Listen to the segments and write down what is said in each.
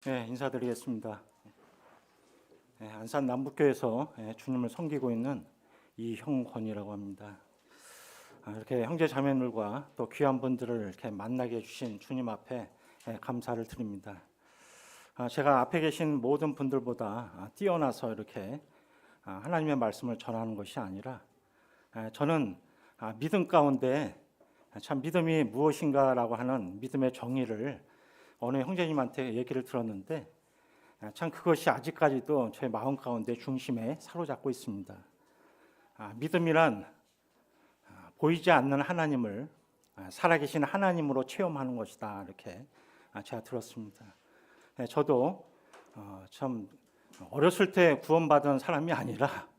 네, 인사드리겠습니다. 안산 남북교에서 주님을 섬기고 있는 이형권이라고 합니다. 이렇게 형제 자매들과 또 귀한 분들을 이렇게 만나게 해주신 주님 앞에 감사를 드립니다. 제가 앞에 계신 모든 분들보다 뛰어나서 이렇게 하나님의 말씀을 전하는 것이 아니라 저는 믿음 가운데 참 믿음이 무엇인가라고 하는 믿음의 정의를 어느 형제님한테 얘기를 들었는데 참 그것이 아직까지도 제 마음 가운데 중심에 사로잡고 있습니다. 믿음이란 보이지 않는 하나님을 살아계신 하나님으로 체험하는 것이다, 이렇게 제가 들었습니다. 저도 참 어렸을 때 구원받은 사람이 아니라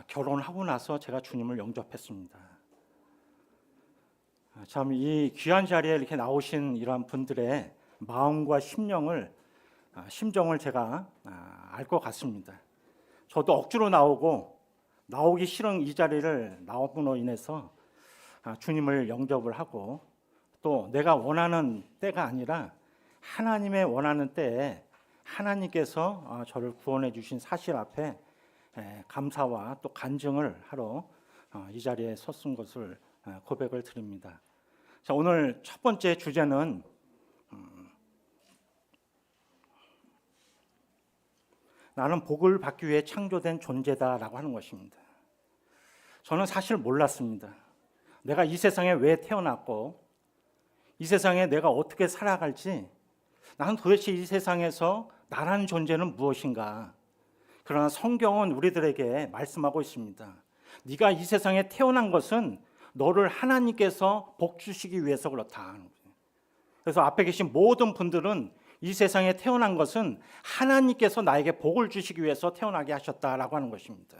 결혼하고 나서 제가 주님을 영접했습니다. 참 이 귀한 자리에 이렇게 나오신 이러한 분들의 마음과 심정을 제가 알 것 같습니다. 저도 억지로 나오기 싫은 이 자리를 나옴으로 인해서 주님을 영접을 하고 또 내가 원하는 때가 아니라 하나님의 원하는 때에 하나님께서 저를 구원해 주신 사실 앞에 감사와 또 간증을 하러 이 자리에 섰은 것을 고백을 드립니다. 자, 오늘 첫 번째 주제는 나는 복을 받기 위해 창조된 존재다라고 하는 것입니다. 저는 사실 몰랐습니다. 내가 이 세상에 왜 태어났고 이 세상에 내가 어떻게 살아갈지, 나는 도대체 이 세상에서 나라는 존재는 무엇인가. 그러나 성경은 우리들에게 말씀하고 있습니다. 네가 이 세상에 태어난 것은 너를 하나님께서 복 주시기 위해서 그렇다. 그래서 앞에 계신 모든 분들은 이 세상에 태어난 것은 하나님께서 나에게 복을 주시기 위해서 태어나게 하셨다라고 하는 것입니다.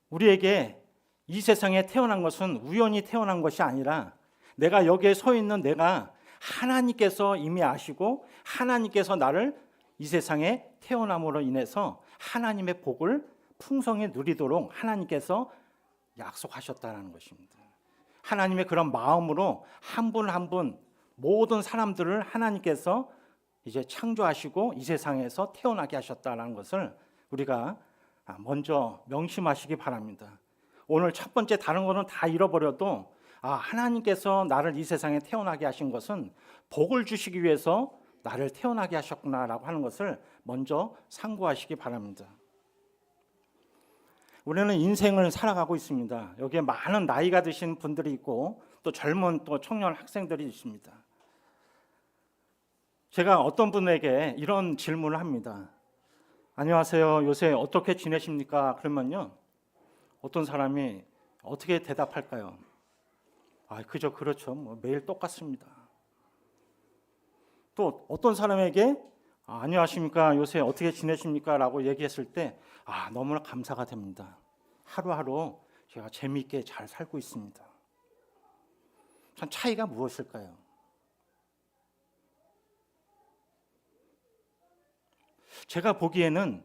우리에게 이 세상에 태어난 것은 우연히 태어난 것이 아니라 내가 여기에 서 있는 내가 하나님께서 이미 아시고 하나님께서 나를 이 세상에 태어남으로 인해서 하나님의 복을 풍성히 누리도록 하나님께서 약속하셨다는 것입니다. 하나님의 그런 마음으로 한 분 한 분 모든 사람들을 하나님께서 이제 창조하시고 이 세상에서 태어나게 하셨다는 것을 우리가 먼저 명심하시기 바랍니다. 오늘 첫 번째 다른 거는 다 잃어버려도 하나님께서 나를 이 세상에 태어나게 하신 것은 복을 주시기 위해서 나를 태어나게 하셨구나라고 하는 것을 먼저 상고하시기 바랍니다. 우리는 인생을 살아가고 있습니다. 여기에 많은 나이가 드신 분들이 있고 또 젊은 또 청년 학생들이 있습니다. 제가 어떤 분에게 이런 질문을 합니다. 안녕하세요. 요새 어떻게 지내십니까? 그러면요, 어떤 사람이 어떻게 대답할까요? 그저 그렇죠. 뭐 매일 똑같습니다. 또 어떤 사람에게 안녕하십니까? 요새 어떻게 지내십니까? 라고 얘기했을 때 너무나 감사가 됩니다. 하루하루 제가 재미있게 잘 살고 있습니다. 참 차이가 무엇일까요? 제가 보기에는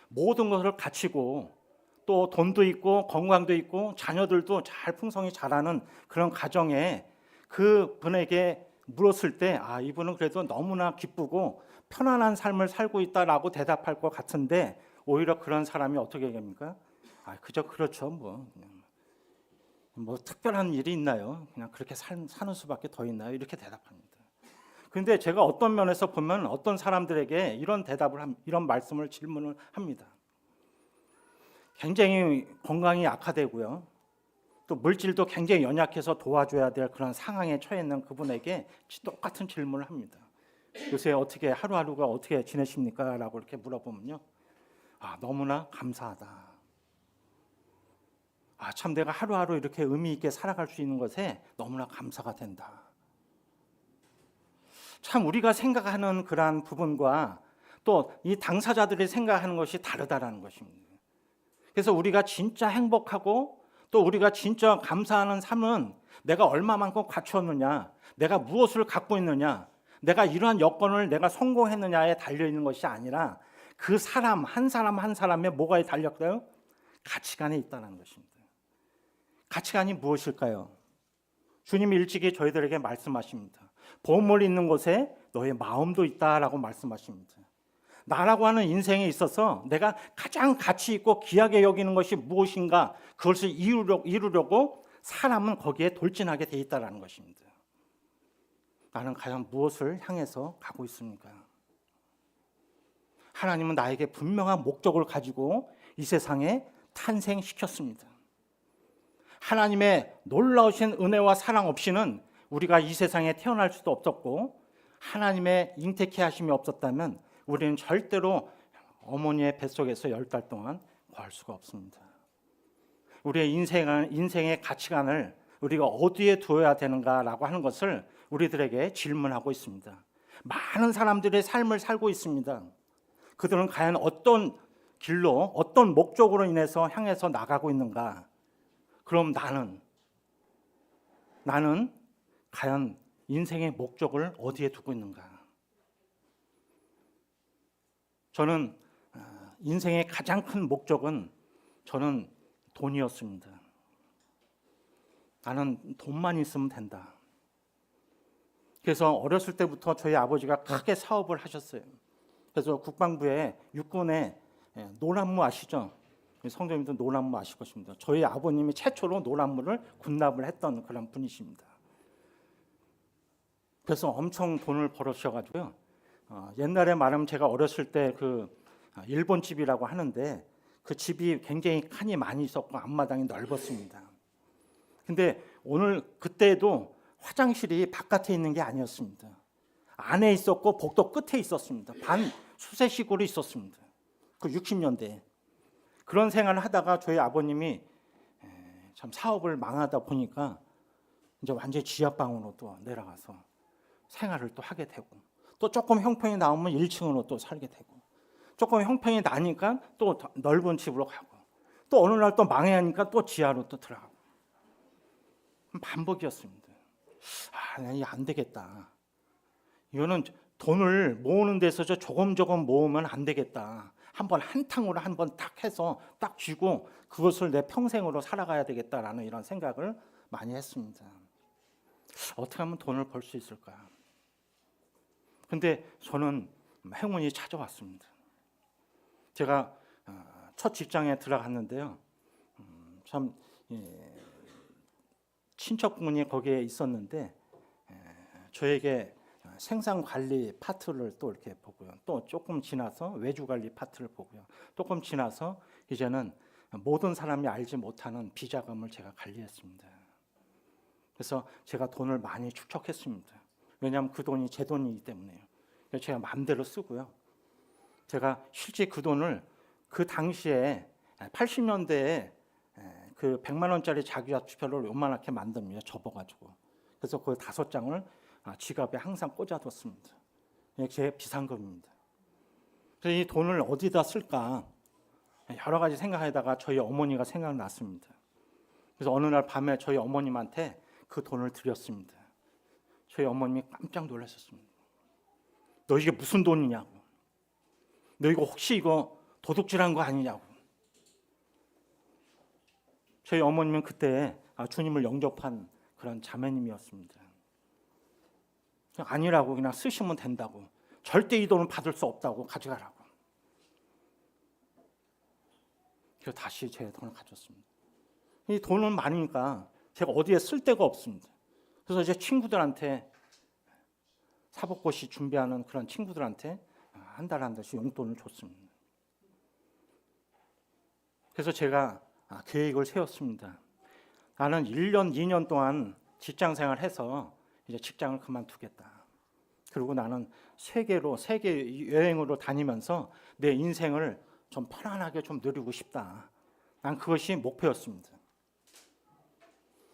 모든 것을 갖추고 또 돈도 있고 건강도 있고 자녀들도 잘 풍성히 자라는 그런 가정에 그 분에게 물었을 때 이분은 그래도 너무나 기쁘고 편안한 삶을 살고 있다라고 대답할 것 같은데 오히려 그런 사람이 어떻게 얘기합니까? 그저 그렇죠. 뭐 특별한 일이 있나요? 그냥 그렇게 사는 수밖에 더 있나요? 이렇게 대답합니다. 그런데 제가 어떤 면에서 보면 어떤 사람들에게 이런 이런 말씀을 질문을 합니다. 굉장히 건강이 악화되고요. 또 물질도 굉장히 연약해서 도와줘야 될 그런 상황에 처해 있는 그분에게 똑같은 질문을 합니다. 요새 어떻게 하루하루가 어떻게 지내십니까? 라고 이렇게 물어보면요, 너무나 감사하다. 참 내가 하루하루 이렇게 의미 있게 살아갈 수 있는 것에 너무나 감사가 된다. 참 우리가 생각하는 그러한 부분과 또 이 당사자들이 생각하는 것이 다르다라는 것입니다. 그래서 우리가 진짜 행복하고 또 우리가 진짜 감사하는 삶은 내가 얼마만큼 갖추었느냐, 내가 무엇을 갖고 있느냐, 내가 이러한 여건을 내가 성공했느냐에 달려있는 것이 아니라 그 사람 한 사람의 뭐가 달렸어요? 가치관에 있다는 것입니다. 가치관이 무엇일까요? 주님이 일찍이 저희들에게 말씀하십니다. 보물 있는 곳에 너의 마음도 있다라고 말씀하십니다. 나라고 하는 인생에 있어서 내가 가장 가치 있고 귀하게 여기는 것이 무엇인가, 그것을 이루려고 사람은 거기에 돌진하게 돼 있다라는 것입니다. 나는 과연 무엇을 향해서 가고 있습니까? 하나님은 나에게 분명한 목적을 가지고 이 세상에 탄생시켰습니다. 하나님의 놀라우신 은혜와 사랑 없이는 우리가 이 세상에 태어날 수도 없었고, 하나님의 잉태케 하심이 없었다면 우리는 절대로 어머니의 뱃속에서 10달 동안 구할 수가 없습니다. 우리의 인생의 가치관을 우리가 어디에 두어야 되는가라고 하는 것을 우리들에게 질문하고 있습니다. 많은 사람들의 삶을 살고 있습니다. 그들은 과연 어떤 길로, 어떤 목적으로 인해서 향해서 나가고 있는가? 그럼 나는 과연 인생의 목적을 어디에 두고 있는가? 저는 인생의 가장 큰 목적은 저는 돈이었습니다. 나는 돈만 있으면 된다. 그래서 어렸을 때부터 저희 아버지가 크게 사업을 하셨어요. 그래서 국방부에 육군에 노란무 아시죠? 성도님들 노란무 아실 것입니다. 저희 아버님이 최초로 노란무를 군납을 했던 그런 분이십니다. 그래서 엄청 돈을 벌으셔가지고요. 옛날에 말하면 제가 어렸을 때 그 일본 집이라고 하는데 그 집이 굉장히 칸이 많이 있었고 앞마당이 넓었습니다. 근데 그때도 화장실이 바깥에 있는 게 아니었습니다. 안에 있었고 복도 끝에 있었습니다. 반 수세식으로 있었습니다. 그 60년대에. 그런 생활을 하다가 저희 아버님이 참 사업을 망하다 보니까 이제 완전히 지하방으로 또 내려가서 생활을 또 하게 되고, 또 조금 형편이 나오면 1층으로 또 살게 되고, 조금 형편이 나니까 또 넓은 집으로 가고, 또 어느 날 또 망해하니까 또 지하로 또 들어가고, 반복이었습니다. 이게 안 되겠다. 이거는 돈을 모으는 데서 조금 모으면 안 되겠다. 한번 한탕으로 한번 딱 해서 딱 쥐고 그것을 내 평생으로 살아가야 되겠다라는 이런 생각을 많이 했습니다. 어떻게 하면 돈을 벌 수 있을까? 근데 저는 행운이 찾아왔습니다. 제가 첫 직장에 들어갔는데요. 참 친척분이 거기에 있었는데 저에게 생산 관리 파트를 또 이렇게 보고요. 또 조금 지나서 외주 관리 파트를 보고요. 조금 지나서 이제는 모든 사람이 알지 못하는 비자금을 제가 관리했습니다. 그래서 제가 돈을 많이 축적했습니다. 왜냐하면 그 돈이 제 돈이기 때문에요. 그래서 제가 마음대로 쓰고요. 제가 실제 그 돈을 그 당시에 80년대에 그 100만 원짜리 자기와투표를 요만하게 만듭니다. 접어가지고. 그래서 그 5장을 지갑에 항상 꽂아뒀습니다. 제 비상금입니다. 그래서 이 돈을 어디다 쓸까 여러 가지 생각하다가 저희 어머니가 생각났습니다. 그래서 어느 날 밤에 저희 어머님한테 그 돈을 드렸습니다. 저희 어머님이 깜짝 놀라셨습니다. 너 이게 무슨 돈이냐고. 너 이거 혹시 이거 도둑질한 거 아니냐고. 저희 어머님은 그때 주님을 영접한 그런 자매님이었습니다. 아니라고, 그냥 쓰시면 된다고, 절대 이 돈은 받을 수 없다고, 가져가라고. 그래서 다시 제 돈을 가졌습니다. 이 돈은 많으니까 제가 어디에 쓸 데가 없습니다. 그래서 제 친구들한테, 사법고시 준비하는 그런 친구들한테 한 달에 한 달씩 용돈을 줬습니다. 그래서 제가 계획을 세웠습니다. 나는 1년, 2년 동안 직장 생활해서 이제 직장을 그만두겠다. 그리고 나는 세계 여행으로 다니면서 내 인생을 좀 편안하게 좀 누리고 싶다. 난 그것이 목표였습니다.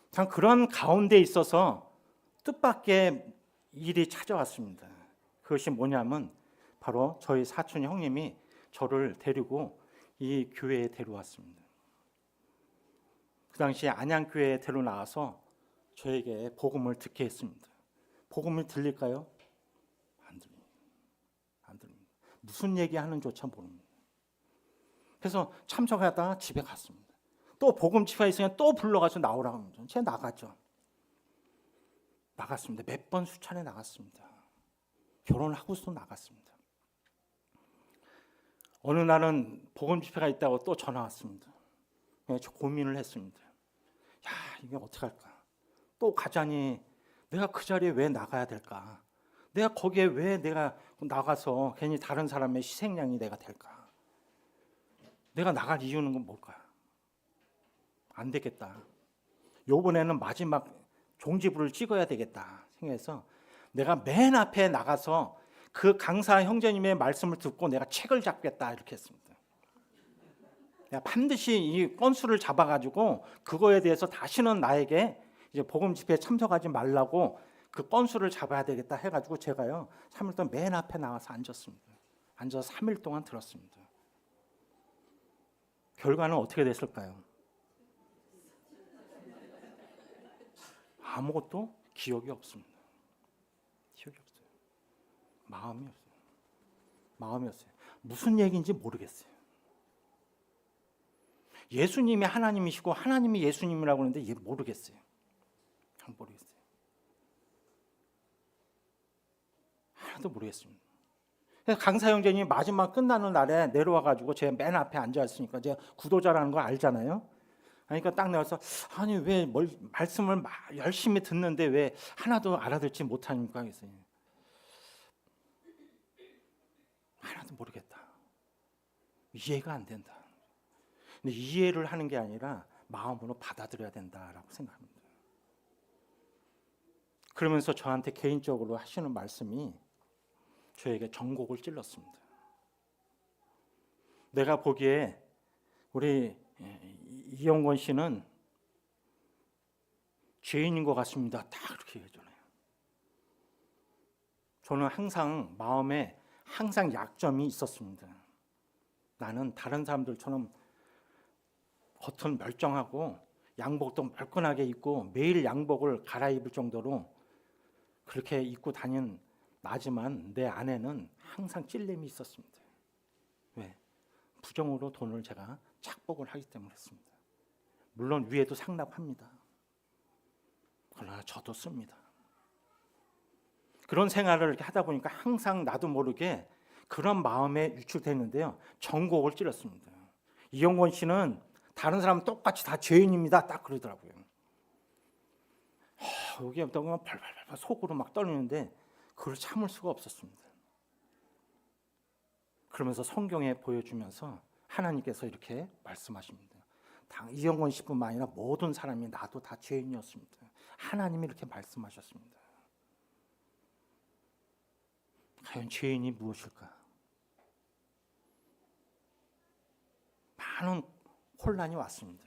참 그런 가운데 있어서 뜻밖의 일이 찾아왔습니다. 그것이 뭐냐면 바로 저희 사촌 형님이 저를 데리고 이 교회에 데려왔습니다. 그 당시에 안양교회에 데려나와서 저에게 복음을 듣게 했습니다. 복음이 들릴까요? 안 들립니다. 안 들립니다. 무슨 얘기하는 조차 모릅니다. 그래서 참석하다가 집에 갔습니다. 또 복음치가 있으면 또 불러가서 나오라고 합니다. 제가 나갔죠. 나갔습니다. 몇 번 수차례 나갔습니다. 결혼하고서 나갔습니다. 어느 날은 복음 집회가 있다고 또 전화 왔습니다. 저 고민을 했습니다. 야, 이게 어떻게 할까? 또 가자니 내가 그 자리에 왜 나가야 될까? 내가 거기에 왜 내가 나가서 괜히 다른 사람의 희생양이 내가 될까? 내가 나갈 이유는 뭘까? 안 되겠다. 요번에는 마지막 종지부를 찍어야 되겠다 생각해서 내가 맨 앞에 나가서 그 강사 형제님의 말씀을 듣고 내가 책을 잡겠다 이렇게 했습니다. 내가 반드시 이 건수를 잡아가지고 그거에 대해서 다시는 나에게 이제 복음 집회에 참석하지 말라고 그 건수를 잡아야 되겠다 해가지고 제가요 3일 동안 맨 앞에 나와서 앉았습니다. 앉아서 3일 동안 들었습니다. 결과는 어떻게 됐을까요? 아무것도 기억이 없습니다. 기억이 없어요. 마음이 없어요. 마음이 없어요. 무슨 얘기인지 모르겠어요. 예수님이 하나님이시고 하나님이 예수님이라고 하는데 얘 모르겠어요. 모르겠어요. 하나도 모르겠습니다. 강사 형제님이 마지막 끝나는 날에 내려와가지고 제가 맨 앞에 앉아있으니까 제가 구도자라는 거 알잖아요. 그러니까 딱 내려서 아니 왜 말씀을 열심히 듣는데 왜 하나도 알아듣지 못하니까 했어요. 하나도 모르겠다. 이해가 안 된다. 근데 이해를 하는 게 아니라 마음으로 받아들여야 된다라고 생각합니다. 그러면서 저한테 개인적으로 하시는 말씀이 저에게 전곡을 찔렀습니다. 내가 보기에 우리 이영권 씨는 죄인인 것 같습니다. 딱 그렇게 얘기하잖아요. 저는 항상 마음에 항상 약점이 있었습니다. 나는 다른 사람들처럼 겉은 멀쩡하고 양복도 멀건하게 입고 매일 양복을 갈아입을 정도로 그렇게 입고 다닌 나지만 내 안에는 항상 찔림이 있었습니다. 왜? 부정으로 돈을 제가 착복을 하기 때문에 그렇습니다. 물론 위에도 상납합니다. 그러나 저도 씁니다. 그런 생활을 이렇게 하다 보니까 항상 나도 모르게 그런 마음에 유출되는데요. 전곡을 찔렀습니다. 이영권 씨는 다른 사람 똑같이 다 죄인입니다. 딱 그러더라고요. 여기부터 벌벌벌 속으로 막 떨리는데 그걸 참을 수가 없었습니다. 그러면서 성경에 보여주면서 하나님께서 이렇게 말씀하십니다. 이영권 씨뿐만 아니라 모든 사람이 나도 다 죄인이었습니다. 하나님이 이렇게 말씀하셨습니다. 과연 죄인이 무엇일까? 많은 혼란이 왔습니다.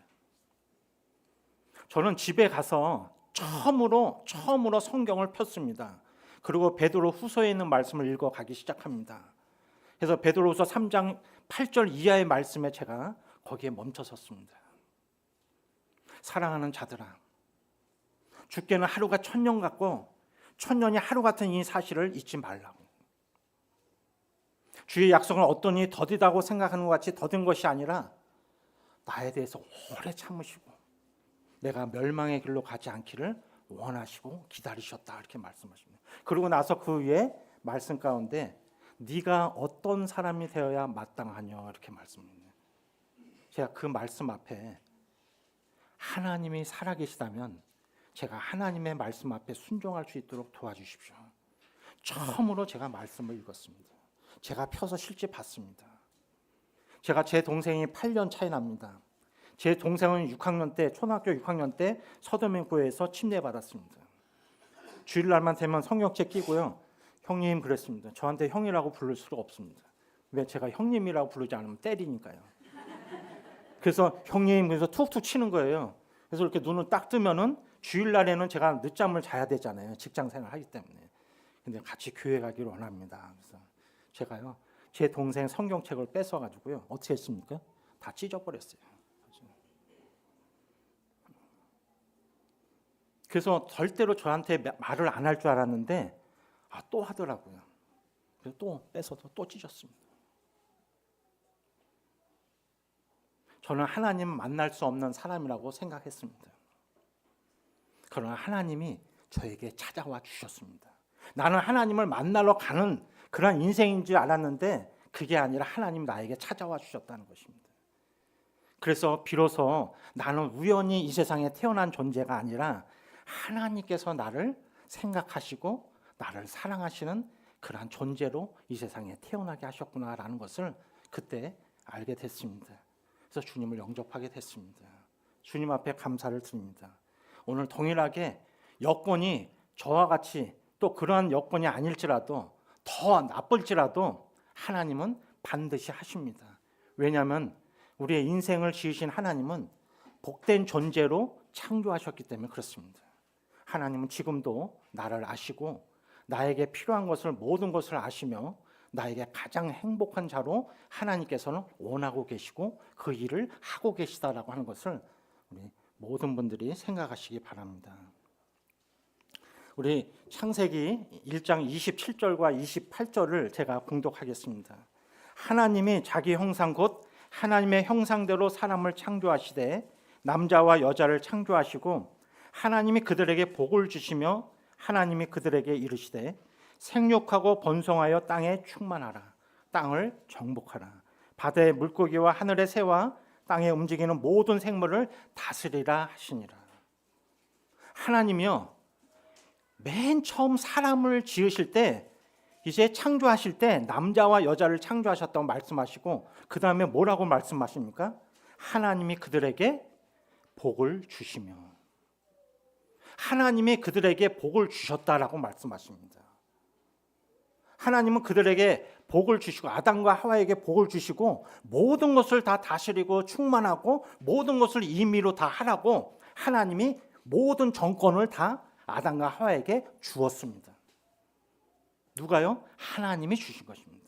저는 집에 가서 처음으로 성경을 폈습니다. 그리고 베드로 후서에 있는 말씀을 읽어가기 시작합니다. 그래서 베드로후서 3장 8절 이하의 말씀에 제가 거기에 멈춰 섰습니다. 사랑하는 자들아, 주께는 하루가 1000년 같고 1000년이 하루 같은 이 사실을 잊지 말라고. 주의 약속은 어떤 이 더디다고 생각하는 것 같이 더딘 것이 아니라 나에 대해서 오래 참으시고 내가 멸망의 길로 가지 않기를 원하시고 기다리셨다 이렇게 말씀하십니다. 그러고 나서 그 위에 말씀 가운데 네가 어떤 사람이 되어야 마땅하냐 이렇게 말씀합니다. 제가 그 말씀 앞에 하나님이 살아계시다면 제가 하나님의 말씀 앞에 순종할 수 있도록 도와주십시오. 처음으로 제가 말씀을 읽었습니다. 제가 펴서 실제 봤습니다. 제가 제 동생이 8년 차이 납니다. 제 동생은 6학년 때 초등학교 6학년 때 서대문구에서 침례받았습니다. 주일날만 되면 성경책 끼고요. 형님 그랬습니다. 저한테 형이라고 부를 수가 없습니다. 왜? 제가 형님이라고 부르지 않으면 때리니까요. 그래서 형님 그래서 툭툭 치는 거예요. 그래서 이렇게 눈을 딱 뜨면은 주일날에는 제가 늦잠을 자야 되잖아요. 직장생활 하기 때문에. 근데 같이 교회 가기를 원합니다. 그래서 제가요 제 동생 성경책을 뺏어가지고요 어떻게 했습니까? 다 찢어버렸어요. 그래서 절대로 저한테 말을 안 할 줄 알았는데 또 하더라고요. 그래서 또 뺏어서 또 찢었습니다. 저는 하나님 만날 수 없는 사람이라고 생각했습니다. 그러나 하나님이 저에게 찾아와 주셨습니다. 나는 하나님을 만나러 가는 그런 인생인 줄 알았는데 그게 아니라 하나님 나에게 찾아와 주셨다는 것입니다. 그래서 비로소 나는 우연히 이 세상에 태어난 존재가 아니라 하나님께서 나를 생각하시고 나를 사랑하시는 그러한 존재로 이 세상에 태어나게 하셨구나라는 것을 그때 알게 됐습니다. 그래서 주님을 영접하게 됐습니다. 주님 앞에 감사를 드립니다. 오늘 동일하게 여건이 저와 같이 또 그러한 여건이 아닐지라도 더 나쁠지라도 하나님은 반드시 하십니다. 왜냐하면 우리의 인생을 지으신 하나님은 복된 존재로 창조하셨기 때문에 그렇습니다. 하나님은 지금도 나를 아시고 나에게 필요한 것을 모든 것을 아시며 나에게 가장 행복한 자로 하나님께서는 원하고 계시고 그 일을 하고 계시다라고 하는 것을 우리 모든 분들이 생각하시기 바랍니다. 우리 창세기 1장 27절과 28절을 제가 봉독하겠습니다. 하나님이 자기 형상 곧 하나님의 형상대로 사람을 창조하시되 남자와 여자를 창조하시고 하나님이 그들에게 복을 주시며 하나님이 그들에게 이르시되 생육하고 번성하여 땅에 충만하라. 땅을 정복하라. 바다의 물고기와 하늘의 새와 땅에 움직이는 모든 생물을 다스리라 하시니라. 하나님이요, 맨 처음 사람을 지으실 때 이제 창조하실 때 남자와 여자를 창조하셨다고 말씀하시고 그 다음에 뭐라고 말씀하십니까? 하나님이 그들에게 복을 주시며 하나님이 그들에게 복을 주셨다라고 말씀하십니다. 하나님은 그들에게 복을 주시고 아담과 하와에게 복을 주시고 모든 것을 다 다스리고 충만하고 모든 것을 임의로 다 하라고 하나님이 모든 정권을 다 아담과 하와에게 주었습니다. 누가요? 하나님이 주신 것입니다.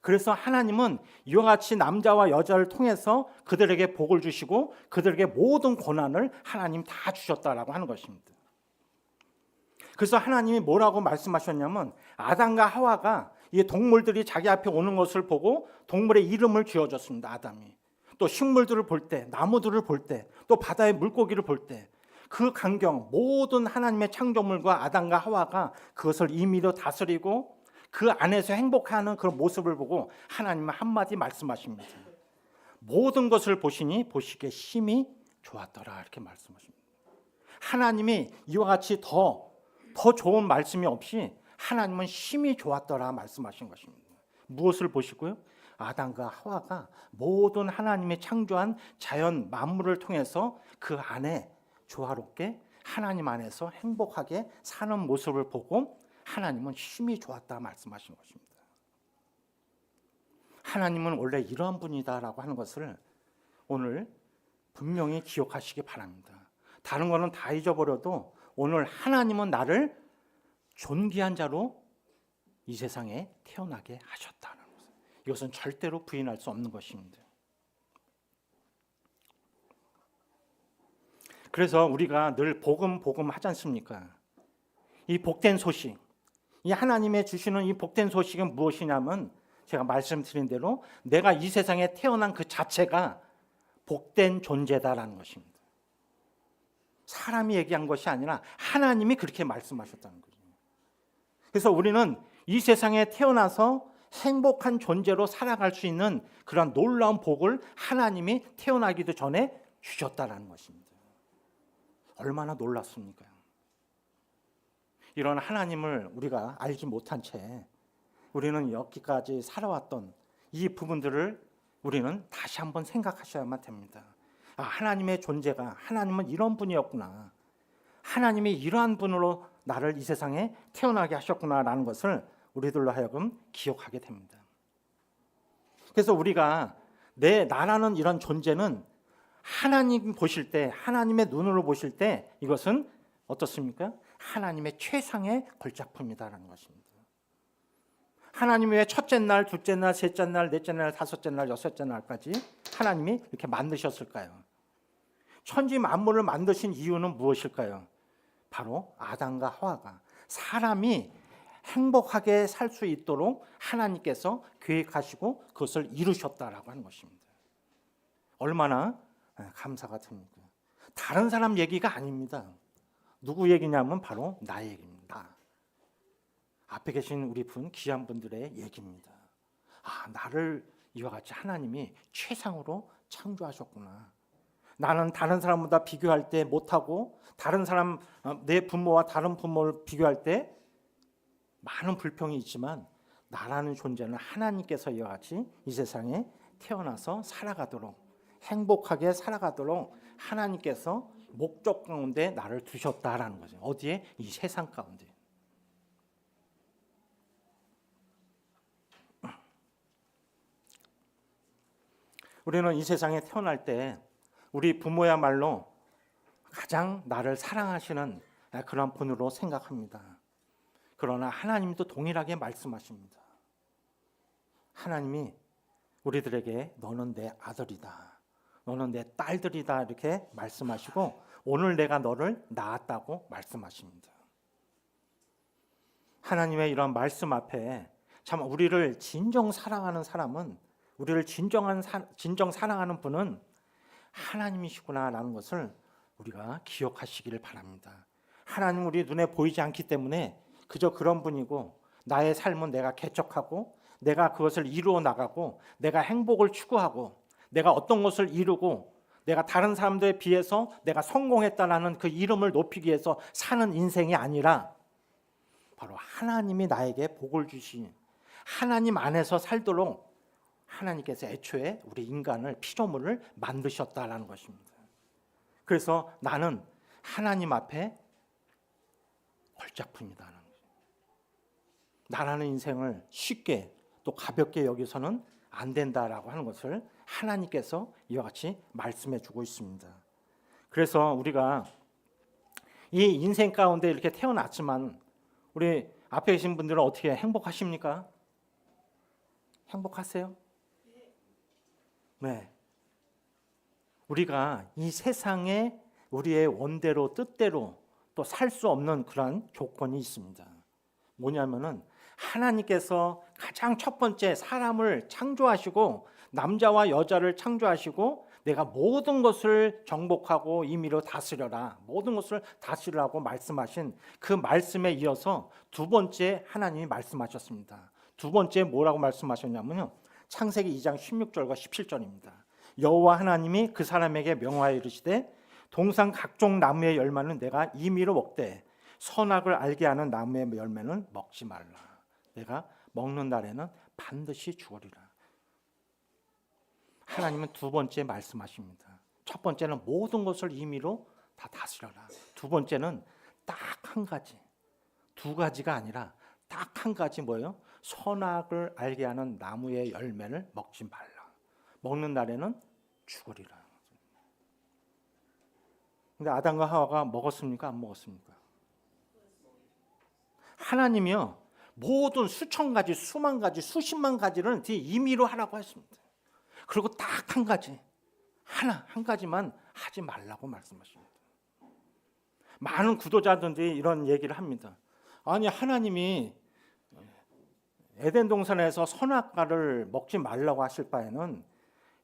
그래서 하나님은 이와 같이 남자와 여자를 통해서 그들에게 복을 주시고 그들에게 모든 고난을 하나님 다 주셨다라고 하는 것입니다. 그래서 하나님이 뭐라고 말씀하셨냐면 아담과 하와가 이 동물들이 자기 앞에 오는 것을 보고 동물의 이름을 지어줬습니다. 아담이. 또 식물들을 볼 때, 나무들을 볼 때, 또 바다의 물고기를 볼 때 그 광경 모든 하나님의 창조물과 아담과 하와가 그것을 임의로 다스리고 그 안에서 행복해하는 그런 모습을 보고 하나님은 한마디 말씀하십니다. 모든 것을 보시니 보시기에 심히 좋았더라 이렇게 말씀하십니다. 하나님이 이와 같이 더 좋은 말씀이 없이 하나님은 심히 좋았더라 말씀하신 것입니다. 무엇을 보시고요? 아담과 하와가 모든 하나님이 창조한 자연 만물을 통해서 그 안에 조화롭게 하나님 안에서 행복하게 사는 모습을 보고 하나님은 심히 좋았다 말씀하신 것입니다. 하나님은 원래 이러한 분이다라고 하는 것을 오늘 분명히 기억하시기 바랍니다. 다른 거는 다 잊어버려도 오늘 하나님은 나를 존귀한 자로 이 세상에 태어나게 하셨다는 것. 이것은 절대로 부인할 수 없는 것입니다. 그래서 우리가 늘 복음 하지 않습니까? 이 복된 소식, 이 하나님의 주시는 이 복된 소식은 무엇이냐면 제가 말씀드린 대로 내가 이 세상에 태어난 그 자체가 복된 존재다라는 것입니다. 사람이 얘기한 것이 아니라 하나님이 그렇게 말씀하셨다는 거죠. 그래서 우리는 이 세상에 태어나서 행복한 존재로 살아갈 수 있는 그런 놀라운 복을 하나님이 태어나기도 전에 주셨다라는 것입니다. 얼마나 놀랐습니까? 이런 하나님을 우리가 알지 못한 채 우리는 여기까지 살아왔던 이 부분들을 우리는 다시 한번 생각하셔야만 됩니다. 하나님의 존재가 하나님은 이런 분이었구나. 하나님이 이러한 분으로 나를 이 세상에 태어나게 하셨구나라는 것을 우리들로 하여금 기억하게 됩니다. 그래서 우리가 나라는 이런 존재는 하나님 보실 때, 하나님의 눈으로 보실 때 이것은 어떻습니까? 하나님의 최상의 걸작품이다라는 것입니다. 하나님이 왜 첫째 날, 둘째 날, 셋째 날, 넷째 날, 다섯째 날, 여섯째 날까지 하나님이 이렇게 만드셨을까요? 천지 만물을 만드신 이유는 무엇일까요? 바로 아담과 하와가 사람이 행복하게 살 수 있도록 하나님께서 계획하시고 그것을 이루셨다라고 하는 것입니다. 얼마나 감사가 듭니까? 다른 사람 얘기가 아닙니다. 누구 얘기냐면 바로 나의 얘기입니다. 앞에 계신 우리 귀한 분들의 얘기입니다. 나를 이와 같이 하나님이 최상으로 창조하셨구나. 나는 다른 사람보다 비교할 때 못하고 다른 사람, 내 부모와 다른 부모를 비교할 때 많은 불평이 있지만 나라는 존재는 하나님께서 이와 같이 이 세상에 태어나서 살아가도록 행복하게 살아가도록 하나님께서 목적 가운데 나를 두셨다라는 거죠. 어디에? 이 세상 가운데. 우리는 이 세상에 태어날 때 우리 부모야말로 가장 나를 사랑하시는 그런 분으로 생각합니다. 그러나 하나님도 동일하게 말씀하십니다. 하나님이 우리들에게 너는 내 아들이다, 너는 내 딸들이다 이렇게 말씀하시고 오늘 내가 너를 낳았다고 말씀하십니다. 하나님의 이런 말씀 앞에 참 우리를 진정 사랑하는 사람은, 우리를 진정 사랑하는 분은 하나님이시구나라는 것을 우리가 기억하시기를 바랍니다. 하나님 우리 눈에 보이지 않기 때문에 그저 그런 분이고 나의 삶은 내가 개척하고 내가 그것을 이루어 나가고 내가 행복을 추구하고 내가 어떤 것을 이루고 내가 다른 사람들에 비해서 내가 성공했다라는 그 이름을 높이기 위해서 사는 인생이 아니라 바로 하나님이 나에게 복을 주신 하나님 안에서 살도록 하나님께서 애초에 우리 인간을 피조물을 만드셨다라는 것입니다. 그래서 나는 하나님 앞에 걸작품이다. 나라는 인생을 쉽게 또 가볍게 여기서는 안 된다라고 하는 것을 하나님께서 이와 같이 말씀해 주고 있습니다. 그래서 우리가 이 인생 가운데 이렇게 태어났지만 우리 앞에 계신 분들은 어떻게 행복하십니까? 행복하세요? 네. 우리가 이 세상에 우리의 원대로 뜻대로 또 살 수 없는 그런 조건이 있습니다. 뭐냐면은 하나님께서 가장 첫 번째 사람을 창조하시고 남자와 여자를 창조하시고 내가 모든 것을 정복하고 임의로 다스려라, 모든 것을 다스리라고 말씀하신 그 말씀에 이어서 두 번째 하나님이 말씀하셨습니다. 두 번째 뭐라고 말씀하셨냐면요, 창세기 2장 16절과 17절입니다. 여호와 하나님이 그 사람에게 명하여 이르시되 동산 각종 나무의 열매는 내가 임의로 먹되 선악을 알게 하는 나무의 열매는 먹지 말라. 내가 먹는 날에는 반드시 죽으리라. 하나님은 두 번째 말씀하십니다. 첫 번째는 모든 것을 임의로 다 다스려라. 두 번째는 딱 한 가지, 두 가지가 아니라 딱 한 가지 뭐예요? 선악을 알게 하는 나무의 열매를 먹지 말라. 먹는 날에는 죽으리라. 근데 아담과 하와가 먹었습니까? 안 먹었습니까? 하나님이요, 모든 수천 가지, 수만 가지, 수십만 가지를 임의로 하라고 했습니다. 그리고 딱 한 가지, 한 가지만 하지 말라고 말씀하십니다. 많은 구도자들이 이런 얘기를 합니다. 아니, 하나님이 에덴 동산에서 선악과를 먹지 말라고 하실 바에는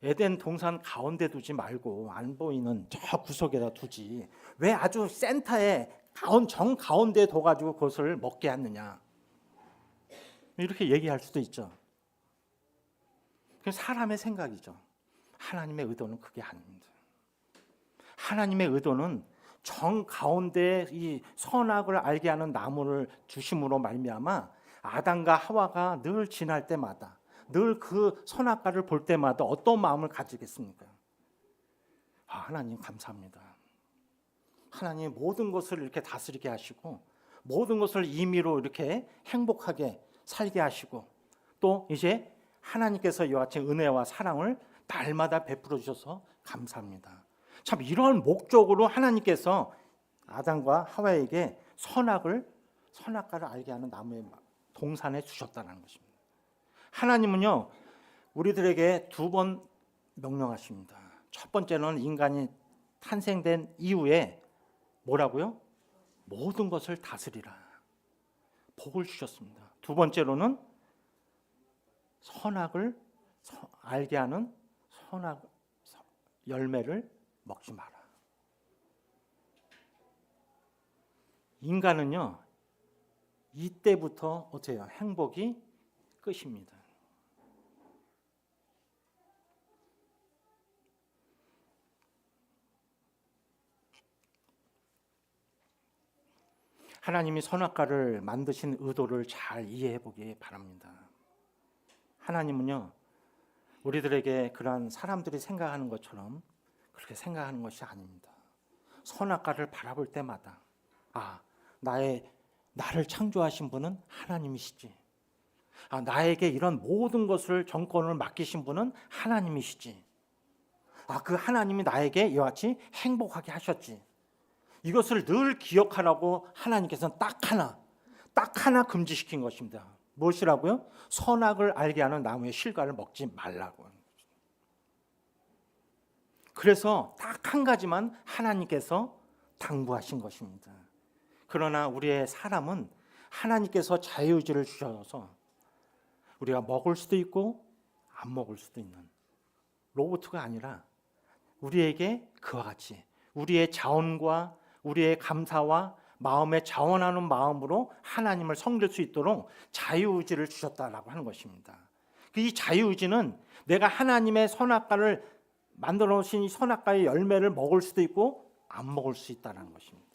에덴 동산 가운데 두지 말고 안 보이는 저 구석에다 두지 왜 아주 센터에 정 가운데에 둬가지고 그것을 먹게 하느냐, 이렇게 얘기할 수도 있죠. 그게 사람의 생각이죠. 하나님의 의도는 그게 아닙니다. 하나님의 의도는 정 가운데 이 선악을 알게 하는 나무를 주심으로 말미암아 아담과 하와가 늘 지날 때마다 늘 그 선악과를 볼 때마다 어떤 마음을 가지겠습니까? 하나님 감사합니다. 하나님 모든 것을 이렇게 다스리게 하시고 모든 것을 임의로 이렇게 행복하게 살게 하시고 또 이제 하나님께서 이와 같이 은혜와 사랑을 날마다 베풀어 주셔서 감사합니다. 참 이런 목적으로 하나님께서 아담과 하와에게 선악과를 알게 하는 나무의 동산에 주셨다는 것입니다. 하나님은요, 우리들에게 두 번 명령하십니다. 첫 번째는 인간이 탄생된 이후에 뭐라고요? 모든 것을 다스리라. 복을 주셨습니다. 두 번째로는 선악을 알게 하는 선악 열매를 먹지 마라. 인간은요, 이때부터 어때요? 행복이 끝입니다. 하나님이 선악과를 만드신 의도를 잘 이해해 보기 바랍니다. 하나님은요, 우리들에게 그러한 사람들이 생각하는 것처럼 그렇게 생각하는 것이 아닙니다. 선악과를 바라볼 때마다 나를 창조하신 분은 하나님이시지. 나에게 이런 모든 것을 정권을 맡기신 분은 하나님이시지. 그 하나님이 나에게 이와 같이 행복하게 하셨지. 이것을 늘 기억하라고 하나님께서는 딱 하나 금지시킨 것입니다. 무엇이라고요? 선악을 알게 하는 나무의 실과를 먹지 말라고. 그래서 딱 한 가지만 하나님께서 당부하신 것입니다. 그러나 우리의 사람은 하나님께서 자유의지를 주셔서 우리가 먹을 수도 있고 안 먹을 수도 있는 로봇가 아니라 우리에게 그와 같이 우리의 자원과 우리의 감사와 마음에 자원하는 마음으로 하나님을 섬길 수 있도록 자유의지를 주셨다라고 하는 것입니다. 이 자유의지는 내가 하나님의 선악과를 만들어 놓으신 이 선악과의 열매를 먹을 수도 있고 안 먹을 수 있다는 것입니다.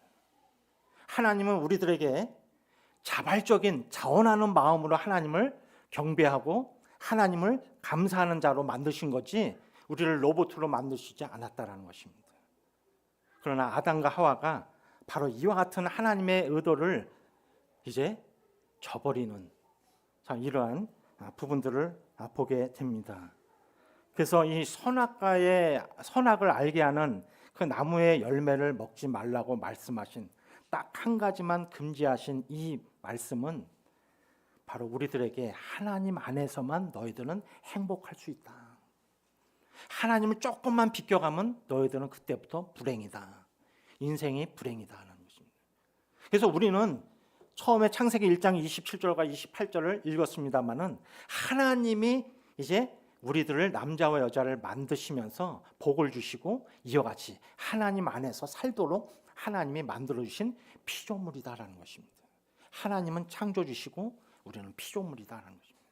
하나님은 우리들에게 자발적인 자원하는 마음으로 하나님을 경배하고 하나님을 감사하는 자로 만드신 거지 우리를 로봇으로 만드시지 않았다라는 것입니다. 그러나 아담과 하와가 바로 이와 같은 하나님의 의도를 이제 저버리는 이러한 부분들을 보게 됩니다. 그래서 이 선악을 알게 하는 그 나무의 열매를 먹지 말라고 말씀하신 딱 한 가지만 금지하신 이 말씀은 바로 우리들에게 하나님 안에서만 너희들은 행복할 수 있다. 하나님을 조금만 비껴가면 너희들은 그때부터 불행이다. 인생이 불행이다 하는 것입니다. 그래서 우리는 처음에 창세기 1장 27절과 28절을 읽었습니다마는 하나님이 이제 우리들을 남자와 여자를 만드시면서 복을 주시고 이와 같이 하나님 안에서 살도록 하나님이 만들어주신 피조물이다라는 것입니다. 하나님은 창조주시고 우리는 피조물이다라는 것입니다.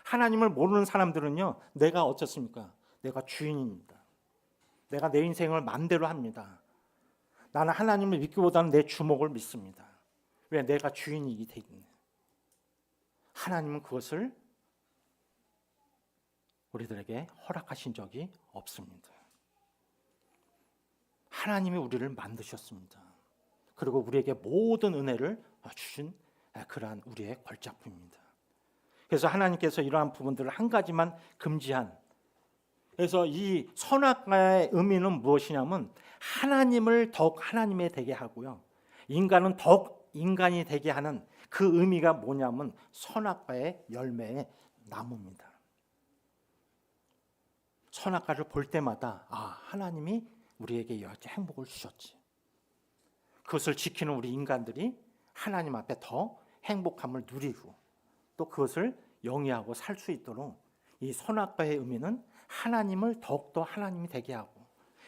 하나님을 모르는 사람들은요, 내가 어떻습니까? 내가 주인입니다. 내가 내 인생을 마음대로 합니다. 나는 하나님을 믿기보다는 내 주목을 믿습니다. 왜? 내가 주인이기 때문에. 하나님은 그것을 우리들에게 허락하신 적이 없습니다. 하나님이 우리를 만드셨습니다. 그리고 우리에게 모든 은혜를 주신 그러한 우리의 걸작품입니다. 그래서 하나님께서 이러한 부분들을 한 가지만 금지한, 그래서 이 선악과의 의미는 무엇이냐면 하나님을 더욱 하나님이 되게 하고요, 인간은 더욱 인간이 되게 하는 그 의미가 뭐냐면 선악과의 열매의 나무입니다. 선악과를 볼 때마다 하나님이 우리에게 여러 행복을 주셨지. 그것을 지키는 우리 인간들이 하나님 앞에 더 행복함을 누리고 또 그것을 영위하고 살 수 있도록 이 선악과의 의미는 하나님을 더욱더 하나님이 되게 하고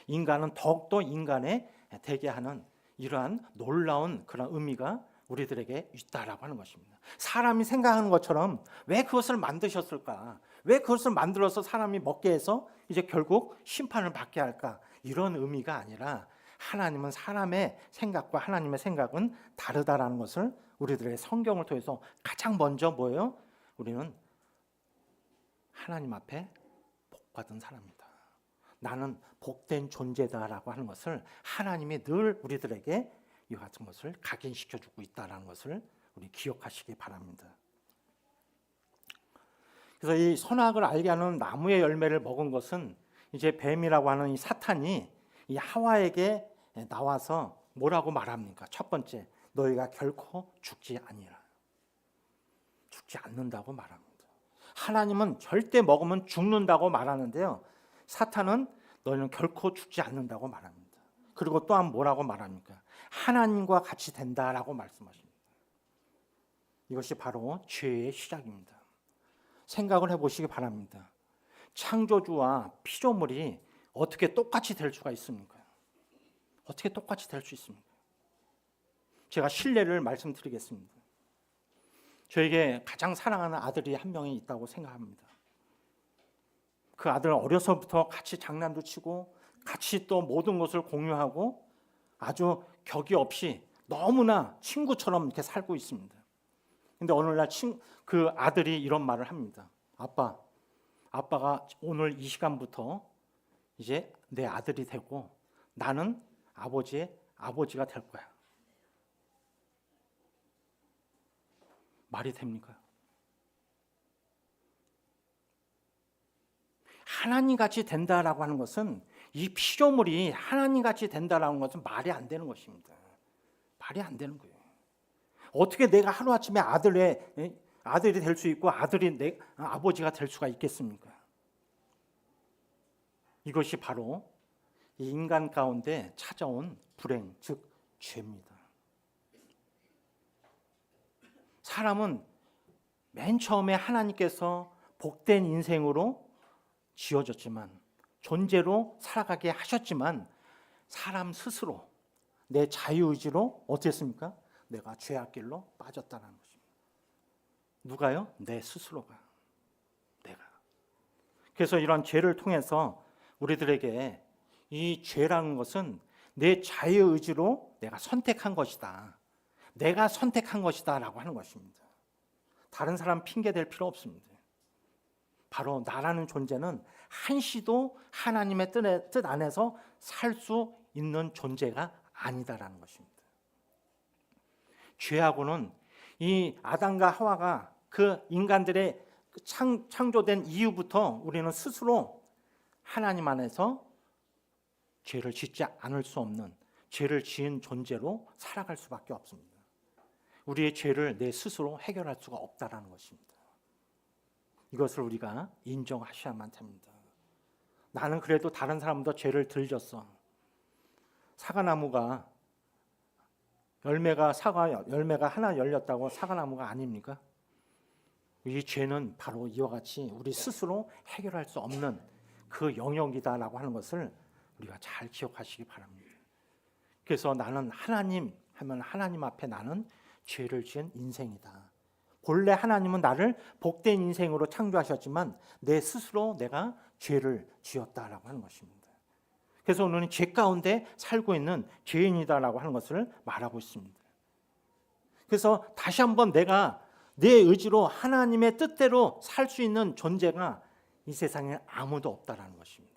인간은 더욱더 인간에 되게 하는 이러한 놀라운 그런 의미가 우리들에게 있다라고 하는 것입니다. 사람이 생각하는 것처럼 왜 그것을 만드셨을까? 왜 그것을 만들어서 사람이 먹게 해서 이제 결국 심판을 받게 할까? 이런 의미가 아니라 하나님은 사람의 생각과 하나님의 생각은 다르다라는 것을 우리들의 성경을 통해서 가장 먼저 뭐예요? 우리는 하나님 앞에 복받은 사람이다. 나는 복된 존재다라고 하는 것을 하나님이 늘 우리들에게 이 같은 것을 각인시켜주고 있다는 것을 우리 기억하시기 바랍니다. 그래서 이 선악을 알게 하는 나무의 열매를 먹은 것은 이제 뱀이라고 하는 이 사탄이 이 하와에게 나와서 뭐라고 말합니까? 첫 번째, 너희가 결코 죽지 아니라. 죽지 않는다고 말합니다. 하나님은 절대 먹으면 죽는다고 말하는데요, 사탄은 너희는 결코 죽지 않는다고 말합니다. 그리고 또한 뭐라고 말합니까? 하나님과 같이 된다라고 말씀하십니다. 이것이 바로 죄의 시작입니다. 생각을 해보시기 바랍니다. 창조주와 피조물이 어떻게 똑같이 될 수가 있습니까? 어떻게 똑같이 될 수 있습니까? 제가 실례를 말씀드리겠습니다. 저에게 가장 사랑하는 아들이 한 명이 있다고 생각합니다. 그 아들은 어려서부터 같이 장난도 치고 같이 또 모든 것을 공유하고 아주 격이 없이 너무나 친구처럼 이렇게 살고 있습니다. 근데 어느 날 그 아들이 이런 말을 합니다. 아빠가 오늘 이 시간부터 이제 내 아들이 되고 나는 아버지의 아버지가 될 거야. 말이 됩니까? 하나님같이 된다라고 하는 것은, 이 피조물이 하나님같이 된다라는 것은 말이 안 되는 것입니다. 말이 안 되는 거예요. 어떻게 내가 하루아침에 아들이 될 수 있고 아들이 내 아버지가 될 수가 있겠습니까? 이것이 바로 이 인간 가운데 찾아온 불행, 즉 죄입니다. 사람은 맨 처음에 하나님께서 복된 인생으로 지어졌지만, 존재로 살아가게 하셨지만, 사람 스스로 내 자유의지로 어떻게 했습니까? 내가 죄악 길로 빠졌다는 것입니다. 누가요? 내 스스로가. 내가. 그래서 이런 죄를 통해서 우리들에게 이 죄라는 것은 내 자유의지로 내가 선택한 것이다. 내가 선택한 것이다 라고 하는 것입니다. 다른 사람 핑계 댈 필요 없습니다. 바로 나라는 존재는 한시도 하나님의 뜻 안에서 살 수 있는 존재가 아니다라는 것입니다. 죄하고는 이 아담과 하와가 그 인간들의 창조된 이후부터 우리는 스스로 하나님 안에서 죄를 짓지 않을 수 없는, 죄를 지은 존재로 살아갈 수밖에 없습니다. 우리의 죄를 내 스스로 해결할 수가 없다라는 것입니다. 이것을 우리가 인정하셔야만 됩니다. 나는 그래도 다른 사람보다 죄를 덜 졌어. 사과나무가 열매가 하나 열렸다고 사과나무가 아닙니까? 이 죄는 바로 이와 같이 우리 스스로 해결할 수 없는 그 영역이다라고 하는 것을 우리가 잘 기억하시기 바랍니다. 그래서 나는 하나님 하면 하나님 앞에 나는 죄를 지은 인생이다. 본래 하나님은 나를 복된 인생으로 창조하셨지만 내 스스로 내가 죄를 지었다라고 하는 것입니다. 그래서 오늘은 죄 가운데 살고 있는 죄인이다라고 하는 것을 말하고 있습니다. 그래서 다시 한번 내가 내 의지로 하나님의 뜻대로 살 수 있는 존재가 이 세상에 아무도 없다라는 것입니다.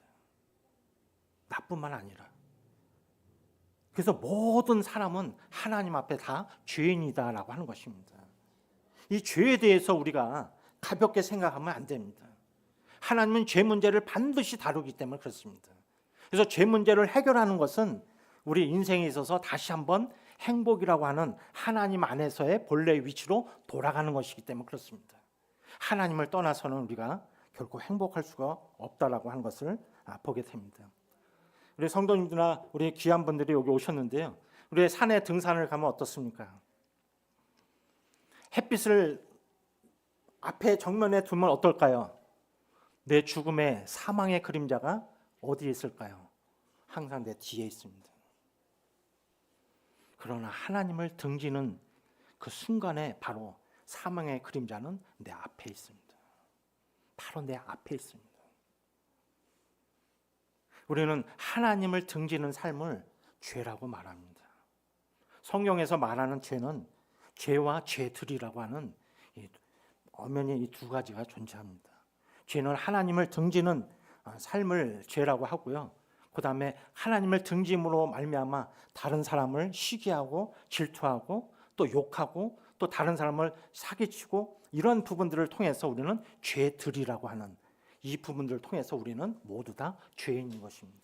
나뿐만 아니라. 그래서 모든 사람은 하나님 앞에 다 죄인이다라고 하는 것입니다. 이 죄에 대해서 우리가 가볍게 생각하면 안 됩니다. 하나님은 죄 문제를 반드시 다루기 때문에 그렇습니다. 그래서 죄 문제를 해결하는 것은 우리 인생에 있어서 다시 한번 행복이라고 하는 하나님 안에서의 본래의 위치로 돌아가는 것이기 때문에 그렇습니다. 하나님을 떠나서는 우리가 결코 행복할 수가 없다라고 하는 것을 보게 됩니다. 우리 성도님들이나 우리 귀한 분들이 여기 오셨는데요. 우리 산에 등산을 가면 어떻습니까? 햇빛을 앞에 정면에 두면 어떨까요? 내 죽음의 사망의 그림자가 어디에 있을까요? 항상 내 뒤에 있습니다. 그러나 하나님을 등지는 그 순간에 바로 사망의 그림자는 내 앞에 있습니다. 바로 내 앞에 있습니다. 우리는 하나님을 등지는 삶을 죄라고 말합니다. 성경에서 말하는 죄는 죄와 죄들이라고 하는 엄연히 이 두 가지가 존재합니다. 죄는 하나님을 등지는 삶을 죄라고 하고요. 그 다음에 하나님을 등짐으로 말미암아 다른 사람을 시기하고 질투하고 또 욕하고 또 다른 사람을 사기치고 이런 부분들을 통해서 우리는 죄들이라고 하는 이 부분들을 통해서 우리는 모두 다 죄인인 것입니다.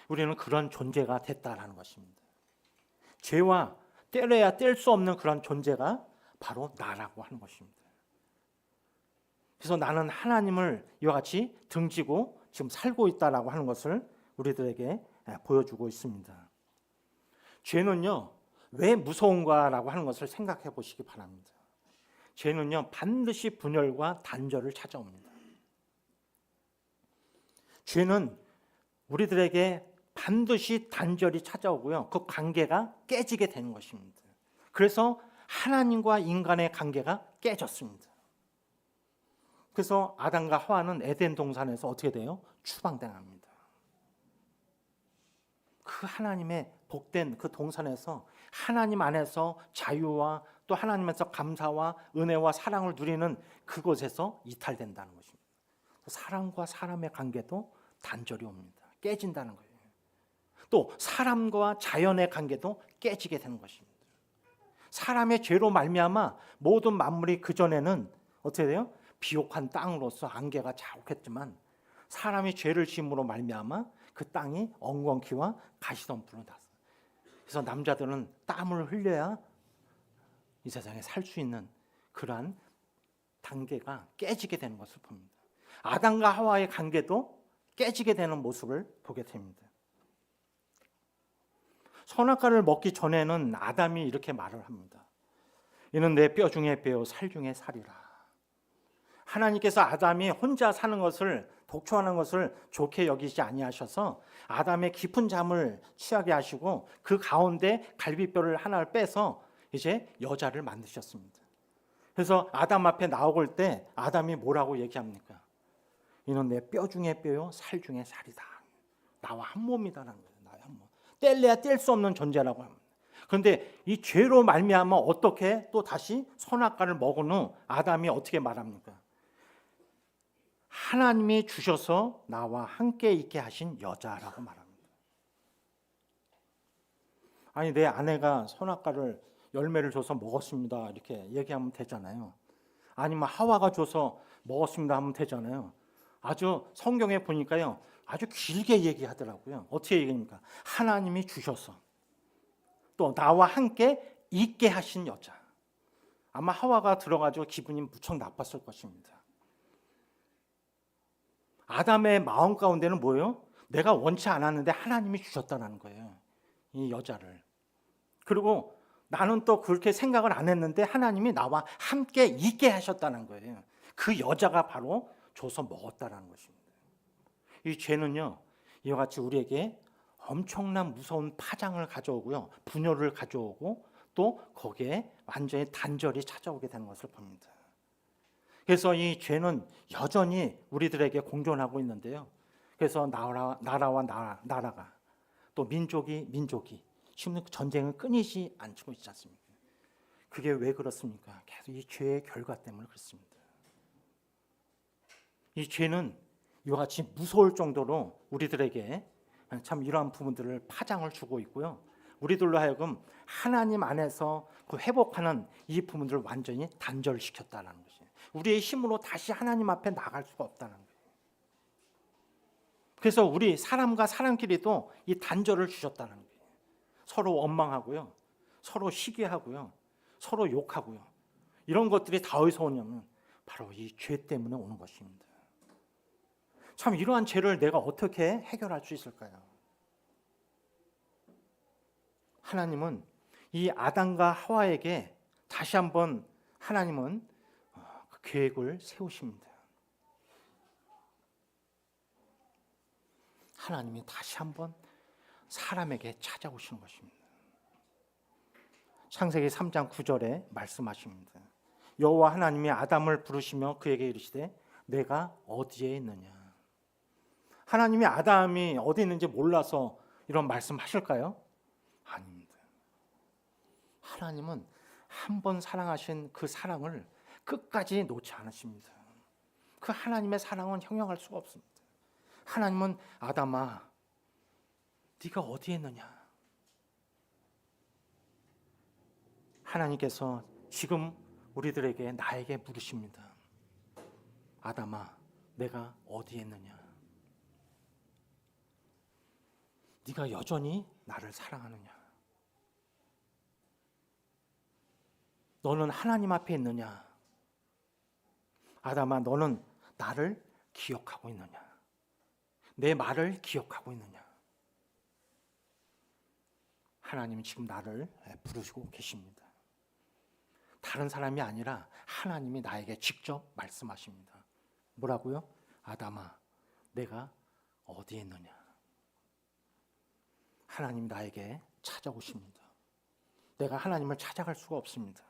우리는 그런 존재가 됐다라는 것입니다. 죄와 떼려야 뗄 수 없는 그런 존재가 바로 나라고 하는 것입니다. 그래서 나는 하나님을 이와 같이 등지고 지금 살고 있다라고 하는 것을 우리들에게 보여주고 있습니다. 죄는요, 왜 무서운가라고 하는 것을 생각해 보시기 바랍니다. 죄는요, 반드시 분열과 단절을 찾아옵니다. 죄는 우리들에게 반드시 단절이 찾아오고요. 그 관계가 깨지게 되는 것입니다. 그래서 하나님과 인간의 관계가 깨졌습니다. 그래서 아담과 하와는 에덴 동산에서 어떻게 돼요? 추방당합니다. 그 하나님의 복된 그 동산에서 하나님 안에서 자유와 또 하나님에서 감사와 은혜와 사랑을 누리는 그곳에서 이탈된다는 것입니다. 사람과 사람의 관계도 단절이 옵니다. 깨진다는 거예요. 또 사람과 자연의 관계도 깨지게 되는 것입니다. 사람의 죄로 말미암아 모든 만물이 그전에는 어떻게 돼요? 비옥한 땅으로서 안개가 자욱했지만 사람이 죄를 지음으로 말미암아 그 땅이 엉겅퀴와 가시덤불로 났어요. 그래서 남자들은 땀을 흘려야 이 세상에 살 수 있는 그러한 단계가 깨지게 되는 것을 봅니다. 아담과 하와의 관계도 깨지게 되는 모습을 보게 됩니다. 선악과를 먹기 전에는 아담이 이렇게 말을 합니다. 이는 내 뼈 중에 뼈요 살 중에 살이라. 하나님께서 아담이 혼자 사는 것을 독초하는 것을 좋게 여기지 아니하셔서 아담의 깊은 잠을 취하게 하시고 그 가운데 갈비뼈를 하나를 빼서 이제 여자를 만드셨습니다. 그래서 아담 앞에 나올 때 아담이 뭐라고 얘기합니까? 이는 내 뼈 중에 뼈요 살 중에 살이다. 나와 한 몸이다라는 거예요. 나와 한 몸. 뗄래야 뗄 수 없는 존재라고 합니다. 그런데 이 죄로 말미암아 어떻게 또 다시 선악과를 먹은 후 아담이 어떻게 말합니까? 하나님이 주셔서 나와 함께 있게 하신 여자라고 말합니다. 아니 내 아내가 선악과를 열매를 줘서 먹었습니다 이렇게 얘기하면 되잖아요. 아니면 하와가 줘서 먹었습니다 하면 되잖아요. 아주 성경에 보니까요 아주 길게 얘기하더라고요. 어떻게 얘기합니까? 하나님이 주셔서 또 나와 함께 있게 하신 여자. 아마 하와가 들어가지고 기분이 무척 나빴을 것입니다. 아담의 마음 가운데는 뭐예요? 내가 원치 않았는데 하나님이 주셨다는 거예요. 이 여자를. 그리고 나는 또 그렇게 생각을 안 했는데 하나님이 나와 함께 있게 하셨다는 거예요. 그 여자가 바로 줘서 먹었다는 것입니다. 이 죄는요, 이와 같이 우리에게 엄청난 무서운 파장을 가져오고요, 분열을 가져오고 또 거기에 완전히 단절이 찾아오게 되는 것을 봅니다. 그래서 이 죄는 여전히 우리들에게 공존하고 있는데요. 그래서 나라와 나라가 또 민족이 지금 전쟁은 끊이지 않고 있지 않습니까? 그게 왜 그렇습니까? 계속 이 죄의 결과 때문에 그렇습니다. 이 죄는 이와 같이 무서울 정도로 우리들에게 참 이러한 부분들을 파장을 주고 있고요. 우리들로 하여금 하나님 안에서 그 회복하는 이 부분들을 완전히 단절시켰다는 것이에요. 우리의 힘으로 다시 하나님 앞에 나갈 수가 없다는 거예요. 그래서 우리 사람과 사람끼리도 이 단절을 주셨다는 거예요. 서로 원망하고요, 서로 시기하고요, 서로 욕하고요. 이런 것들이 다 어디서 오냐면 바로 이 죄 때문에 오는 것입니다. 참 이러한 죄를 내가 어떻게 해결할 수 있을까요? 하나님은 이 아담과 하와에게 다시 한번 하나님은 그 계획을 세우십니다. 하나님이 다시 한번 사람에게 찾아오시는 것입니다. 창세기 3장 9절에 말씀하십니다. 여호와 하나님이 아담을 부르시며 그에게 이르시되 내가 어디에 있느냐. 하나님이 아담이 어디 있는지 몰라서 이런 말씀하실까요? 아닙니다. 하나님은 한 번 사랑하신 그 사랑을 끝까지 놓지 않으십니다. 그 하나님의 사랑은 형용할 수가 없습니다. 하나님은 아담아, 네가 어디에 있느냐? 하나님께서 지금 우리들에게 나에게 물으십니다. 아담아, 내가 어디에 있느냐? 네가 여전히 나를 사랑하느냐? 너는 하나님 앞에 있느냐? 아담아, 너는 나를 기억하고 있느냐? 내 말을 기억하고 있느냐? 하나님은 지금 나를 부르시고 계십니다. 다른 사람이 아니라 하나님이 나에게 직접 말씀하십니다. 뭐라고요? 아담아, 내가 어디에 있느냐? 하나님 나에게 찾아오십니다. 내가 하나님을 찾아갈 수가 없습니다.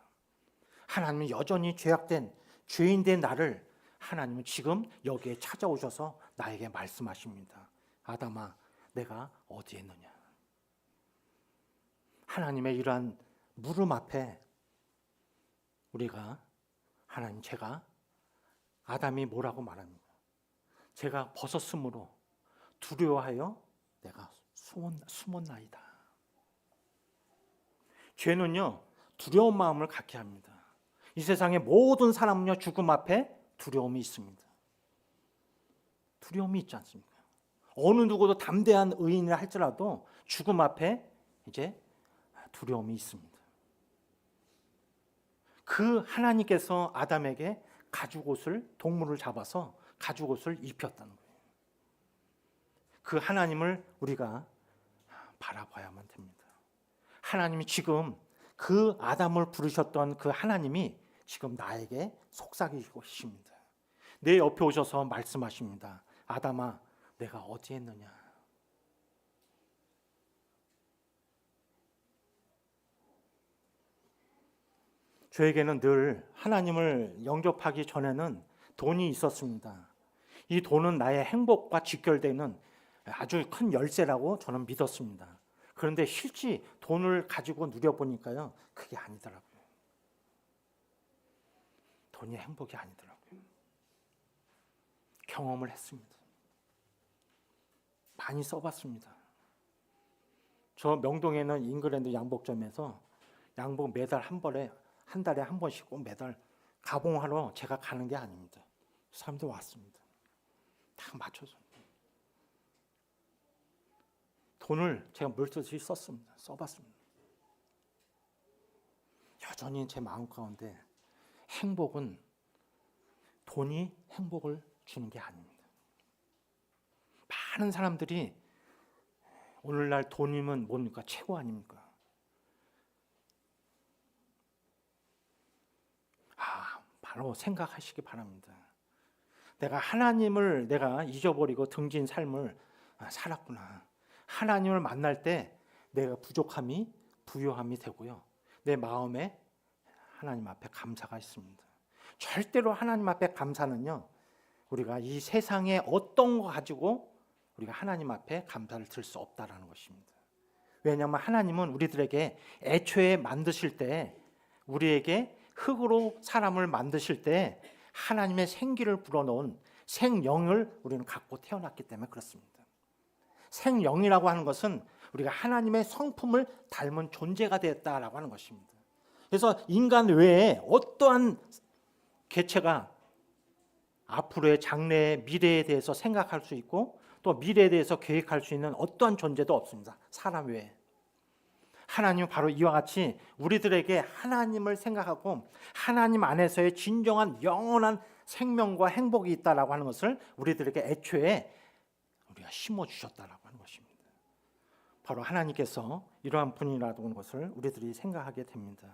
하나님은 여전히 죄악된 죄인된 나를 하나님은 지금 여기에 찾아오셔서 나에게 말씀하십니다. 아담아, 내가 어디에 있느냐. 하나님의 이러한 물음 앞에 우리가 하나님, 제가 아담이 뭐라고 말합니까? 제가 벗었으므로 두려워하여 내가 숨었나이다. 죄는요, 두려운 마음을 갖게 합니다. 이 세상의 모든 사람은요, 죽음 앞에 두려움이 있습니다. 두려움이 있지 않습니까? 어느 누구도 담대한 의인이라 할지라도 죽음 앞에 이제 두려움이 있습니다. 그 하나님께서 아담에게 가죽옷을, 동물을 잡아서 가죽옷을 입혔다는 거예요. 그 하나님을 우리가 바라봐야만 됩니다. 하나님이 지금 그 아담을 부르셨던 그 하나님이 지금 나에게 속삭이고 계십니다. 내 옆에 오셔서 말씀하십니다. 아담아, 내가 어디에 있느냐. 저에게는 늘 하나님을 영접하기 전에는 돈이 있었습니다. 이 돈은 나의 행복과 직결되는 아주 큰 열쇠라고 저는 믿었습니다. 그런데 실제 돈을 가지고 누려보니까요, 그게 아니더라고요. 돈이 행복이 아니더라고요. 경험을 했습니다. 많이 써봤습니다. 저 명동에는 잉글랜드 양복점에서 양복 매달 한 달에 한 번씩 꼭 매달 가봉하러 제가 가는 게 아닙니다. 사람들 왔습니다. 다 맞춰서. 돈을 제가 물듯이 썼습니다. 써봤습니다. 여전히 제 마음 가운데 행복은 돈이 행복을 주는 게 아닙니다. 많은 사람들이 오늘날 돈이면 뭡니까? 최고 아닙니까? 바로 생각하시기 바랍니다. 내가 하나님을 내가 잊어버리고 등진 삶을 살았구나. 하나님을 만날 때 내가 부족함이 부요함이 되고요. 내 마음에 하나님 앞에 감사가 있습니다. 절대로 하나님 앞에 감사는요, 우리가 이 세상에 어떤 거 가지고 우리가 하나님 앞에 감사를 드릴 수 없다라는 것입니다. 왜냐하면 하나님은 우리들에게 애초에 만드실 때, 우리에게 흙으로 사람을 만드실 때 하나님의 생기를 불어넣은 생영을 우리는 갖고 태어났기 때문에 그렇습니다. 생영이라고 하는 것은 우리가 하나님의 성품을 닮은 존재가 되었다라고 하는 것입니다. 그래서 인간 외에 어떠한 개체가 앞으로의 장래의 미래에 대해서 생각할 수 있고 또 미래에 대해서 계획할 수 있는 어떠한 존재도 없습니다. 사람 외에. 하나님은 바로 이와 같이 우리들에게 하나님을 생각하고 하나님 안에서의 진정한 영원한 생명과 행복이 있다라고 하는 것을 우리들에게 애초에 우리가 심어주셨다라고 하는 것입니다. 바로 하나님께서 이러한 분이라고 하는 것을 우리들이 생각하게 됩니다.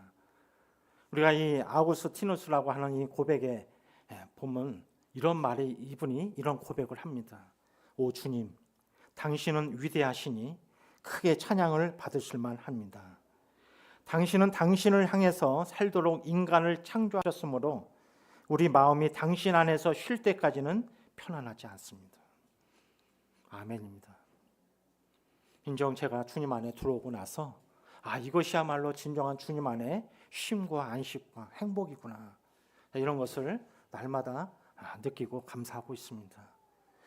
우리가 이 아우구스티누스라고 하는 이 고백에 보면 이런 말이, 이분이 이런 고백을 합니다. 오 주님, 당신은 위대하시니 크게 찬양을 받으실 만합니다. 당신은 당신을 향해서 살도록 인간을 창조하셨으므로 우리 마음이 당신 안에서 쉴 때까지는 편안하지 않습니다. 아멘입니다. 인정 제가 주님 안에 들어오고 나서 이것이야말로 진정한 주님 안에 쉼과 안식과 행복이구나, 이런 것을 날마다 느끼고 감사하고 있습니다.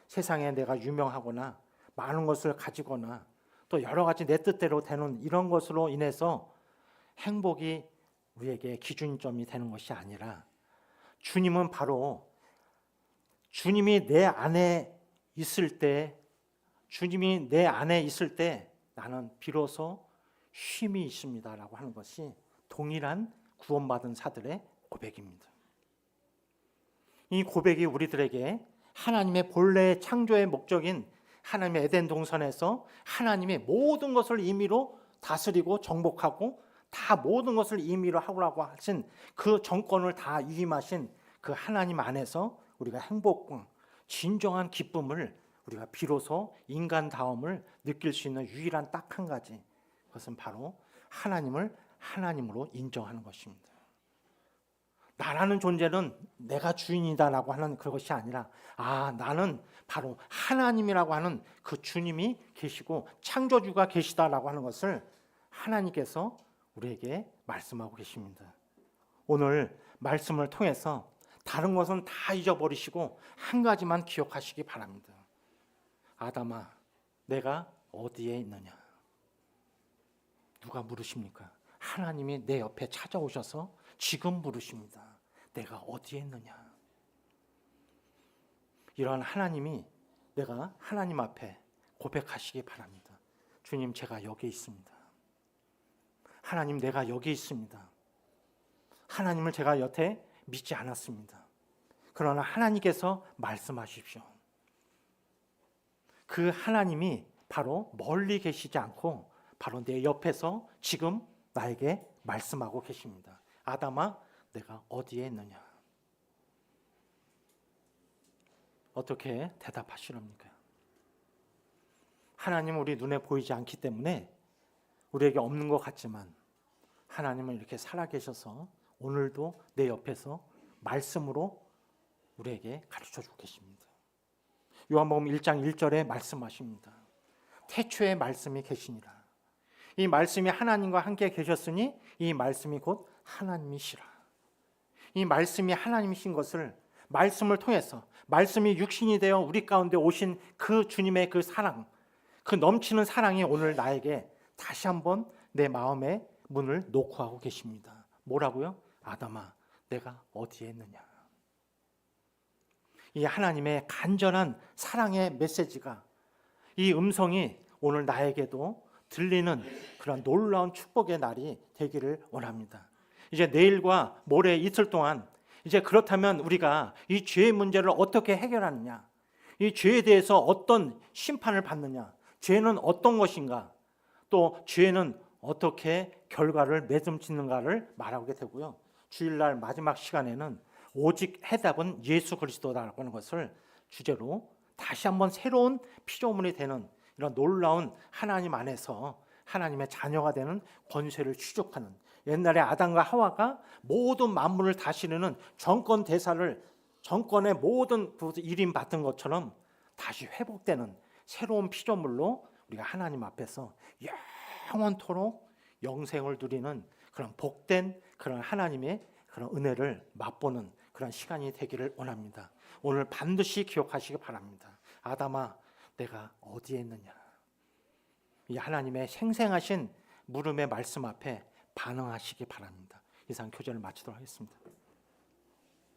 세상에 내가 유명하거나 많은 것을 가지거나 또 여러 가지 내 뜻대로 되는 이런 것으로 인해서 행복이 우리에게 기준점이 되는 것이 아니라, 주님은 바로 주님이 내 안에 있을 때, 주님이 내 안에 있을 때 나는 비로소 쉼이 있습니다라고 하는 것이 동일한 구원받은 자들의 고백입니다. 이 고백이 우리들에게 하나님의 본래 창조의 목적인 하나님의 에덴 동산에서 하나님의 모든 것을 임의로 다스리고 정복하고 다 모든 것을 임의로 하라고 하신 그 정권을 다 위임하신 그 하나님 안에서 우리가 행복과 진정한 기쁨을 우리가 비로소 인간다움을 느낄 수 있는 유일한 딱 한 가지, 그것은 바로 하나님을 하나님으로 인정하는 것입니다. 나라는 존재는 내가 주인이다라고 하는 그것이 아니라 나는 바로 하나님이라고 하는 그 주님이 계시고 창조주가 계시다라고 하는 것을 하나님께서 우리에게 말씀하고 계십니다. 오늘 말씀을 통해서 다른 것은 다 잊어버리시고 한 가지만 기억하시기 바랍니다. 아담아, 내가 어디에 있느냐? 누가 물으십니까? 하나님이 내 옆에 찾아오셔서 지금 물으십니다. 내가 어디에 있느냐? 이러한 하나님이 내가 하나님 앞에 고백하시기 바랍니다. 주님, 제가 여기 있습니다. 하나님, 내가 여기 있습니다. 하나님을 제가 여태 믿지 않았습니다. 그러나 하나님께서 말씀하십시오. 그 하나님이 바로 멀리 계시지 않고 바로 내 옆에서 지금 나에게 말씀하고 계십니다. 아담아, 내가 어디에 있느냐? 어떻게 대답하시렵니까? 하나님은 우리 눈에 보이지 않기 때문에 우리에게 없는 것 같지만 하나님은 이렇게 살아계셔서 오늘도 내 옆에서 말씀으로 우리에게 가르쳐주고 계십니다. 요한복음 1장 1절에 말씀하십니다. 태초에 말씀이 계시니라. 이 말씀이 하나님과 함께 계셨으니 이 말씀이 곧 하나님이시라. 이 말씀이 하나님이신 것을 말씀을 통해서 말씀이 육신이 되어 우리 가운데 오신 그 주님의 그 사랑, 그 넘치는 사랑이 오늘 나에게 다시 한번 내 마음의 문을 놓고 하고 계십니다. 뭐라고요? 아담아, 내가 어디에 있느냐? 이 하나님의 간절한 사랑의 메시지가, 이 음성이 오늘 나에게도 들리는 그런 놀라운 축복의 날이 되기를 원합니다. 이제 내일과 모레 이틀 동안 이제 그렇다면 우리가 이 죄의 문제를 어떻게 해결하느냐, 이 죄에 대해서 어떤 심판을 받느냐, 죄는 어떤 것인가, 또 죄는 어떻게 결과를 매듭짓는가를 말하게 되고요. 주일날 마지막 시간에는 오직 해답은 예수 그리스도다라고 하는 것을 주제로 다시 한번 새로운 피조물이 되는 이런 놀라운 하나님 안에서 하나님의 자녀가 되는 권세를 취족하는, 옛날에 아담과 하와가 모든 만물을 다스리는 정권 대사를, 정권의 모든 일임 받은 것처럼 다시 회복되는 새로운 피조물로 우리가 하나님 앞에서 영원토록 영생을 누리는 그런 복된 그런 하나님의 그런 은혜를 맛보는 그런 시간이 되기를 원합니다. 오늘 반드시 기억하시기 바랍니다. 아담아, 내가 어디에 있느냐? 이 하나님의 생생하신 물음의 말씀 앞에 반응하시기 바랍니다. 이상 교제를 마치도록 하겠습니다.